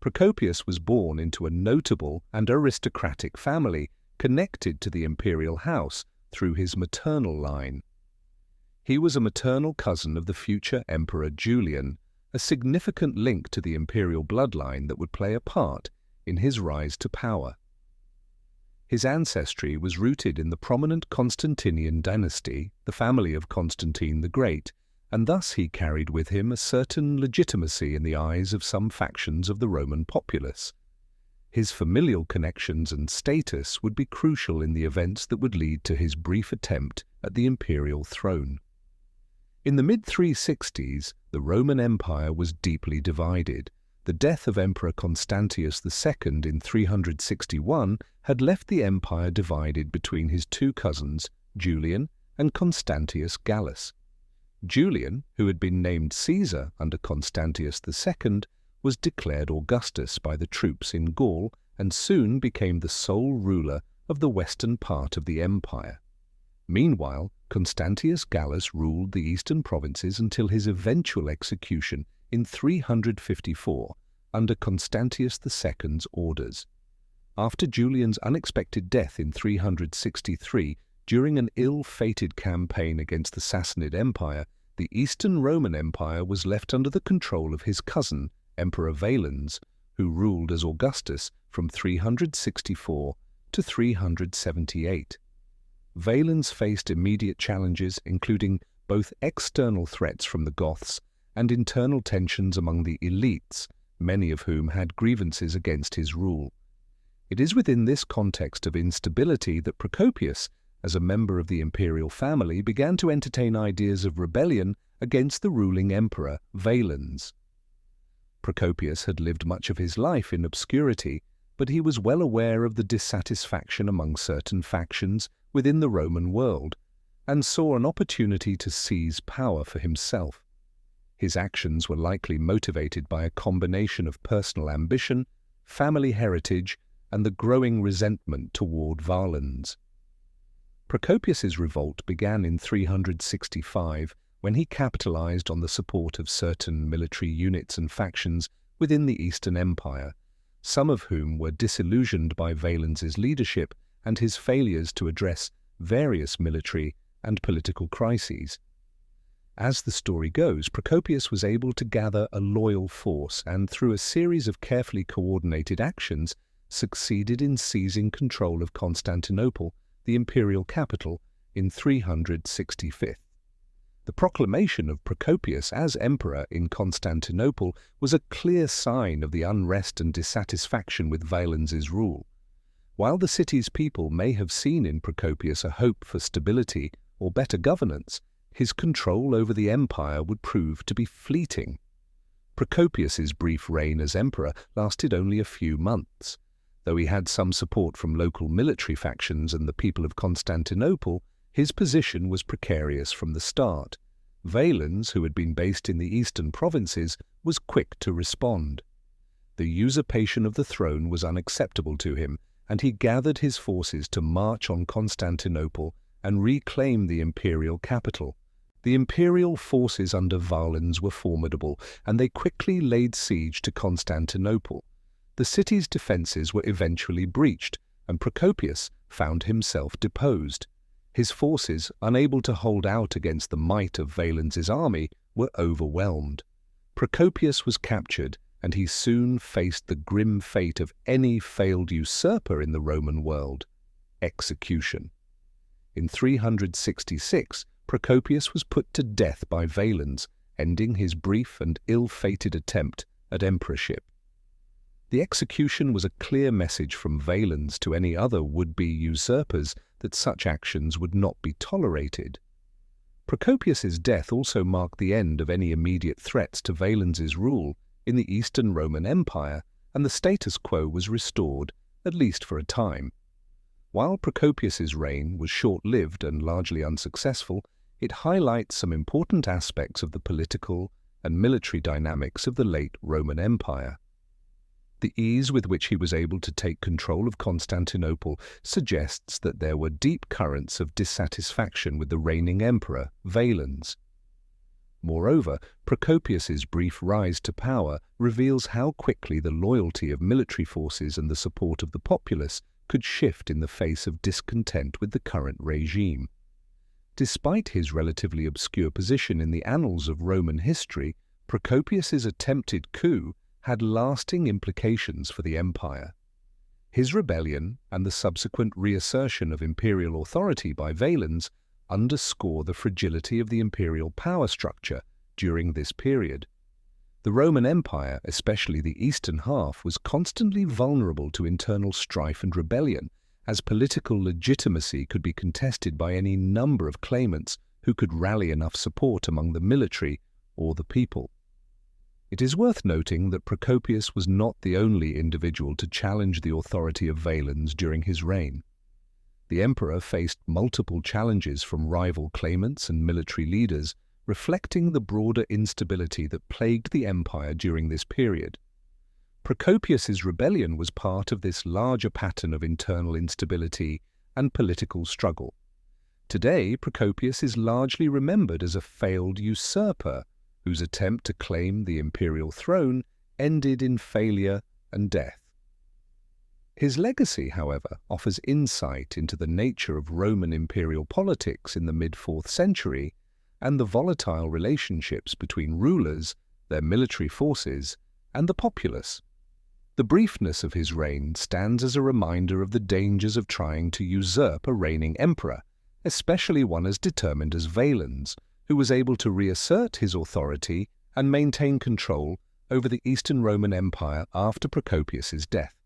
Procopius was born into a notable and aristocratic family connected to the imperial house through his maternal line. He was a maternal cousin of the future Emperor Julian, a significant link to the imperial bloodline that would play a part in his rise to power. His ancestry was rooted in the prominent Constantinian dynasty, the family of Constantine the Great, and thus he carried with him a certain legitimacy in the eyes of some factions of the Roman populace. His familial connections and status would be crucial in the events that would lead to his brief attempt at the imperial throne. In the mid-360s, the Roman Empire was deeply divided. The death of Emperor Constantius II in 361 had left the empire divided between his two cousins, Julian and Constantius Gallus. Julian, who had been named Caesar under Constantius II, was declared Augustus by the troops in Gaul and soon became the sole ruler of the western part of the empire. Meanwhile, Constantius Gallus ruled the eastern provinces until his eventual execution in 354 under Constantius II's orders. After Julian's unexpected death in 363 during an ill-fated campaign against the Sassanid Empire, the Eastern Roman Empire was left under the control of his cousin, Emperor Valens, who ruled as Augustus from 364 to 378. Valens faced immediate challenges, including both external threats from the Goths and internal tensions among the elites, many of whom had grievances against his rule. It is within this context of instability that Procopius, as a member of the imperial family, began to entertain ideas of rebellion against the ruling emperor, Valens. Procopius had lived much of his life in obscurity, but he was well aware of the dissatisfaction among certain factions within the Roman world, and saw an opportunity to seize power for himself. His actions were likely motivated by a combination of personal ambition, family heritage, and the growing resentment toward Valens. Procopius's revolt began in 365 when he capitalized on the support of certain military units and factions within the Eastern Empire, some of whom were disillusioned by Valens's leadership and his failures to address various military and political crises. As the story goes, Procopius was able to gather a loyal force and, through a series of carefully coordinated actions, succeeded in seizing control of Constantinople, the imperial capital, in 365. The proclamation of Procopius as emperor in Constantinople was a clear sign of the unrest and dissatisfaction with Valens's rule. While the city's people may have seen in Procopius a hope for stability or better governance, his control over the empire would prove to be fleeting. Procopius's brief reign as emperor lasted only a few months. Though he had some support from local military factions and the people of Constantinople, his position was precarious from the start. Valens, who had been based in the eastern provinces, was quick to respond. The usurpation of the throne was unacceptable to him, and he gathered his forces to march on Constantinople and reclaim the imperial capital. The imperial forces under Valens were formidable, and they quickly laid siege to Constantinople. The city's defences were eventually breached, and Procopius found himself deposed. His forces, unable to hold out against the might of Valens's army, were overwhelmed. Procopius was captured, and he soon faced the grim fate of any failed usurper in the Roman world: execution. In 366, Procopius was put to death by Valens, ending his brief and ill-fated attempt at emperorship. The execution was a clear message from Valens to any other would-be usurpers that such actions would not be tolerated. Procopius's death also marked the end of any immediate threats to Valens's rule in the Eastern Roman Empire, and the status quo was restored, at least for a time. While Procopius's reign was short-lived and largely unsuccessful, it highlights some important aspects of the political and military dynamics of the late Roman Empire. The ease with which he was able to take control of Constantinople suggests that there were deep currents of dissatisfaction with the reigning emperor, Valens. Moreover, Procopius's brief rise to power reveals how quickly the loyalty of military forces and the support of the populace could shift in the face of discontent with the current regime. Despite his relatively obscure position in the annals of Roman history, Procopius's attempted coup had lasting implications for the empire. His rebellion and the subsequent reassertion of imperial authority by Valens underscore the fragility of the imperial power structure during this period. The Roman Empire, especially the eastern half, was constantly vulnerable to internal strife and rebellion, as political legitimacy could be contested by any number of claimants who could rally enough support among the military or the people. It is worth noting that Procopius was not the only individual to challenge the authority of Valens during his reign. The emperor faced multiple challenges from rival claimants and military leaders, reflecting the broader instability that plagued the empire during this period. Procopius's rebellion was part of this larger pattern of internal instability and political struggle. Today, Procopius is largely remembered as a failed usurper whose attempt to claim the imperial throne ended in failure and death. His legacy, however, offers insight into the nature of Roman imperial politics in the mid-4th century and the volatile relationships between rulers, their military forces, and the populace. The briefness of his reign stands as a reminder of the dangers of trying to usurp a reigning emperor, especially one as determined as Valens, who was able to reassert his authority and maintain control over the Eastern Roman Empire after Procopius's death.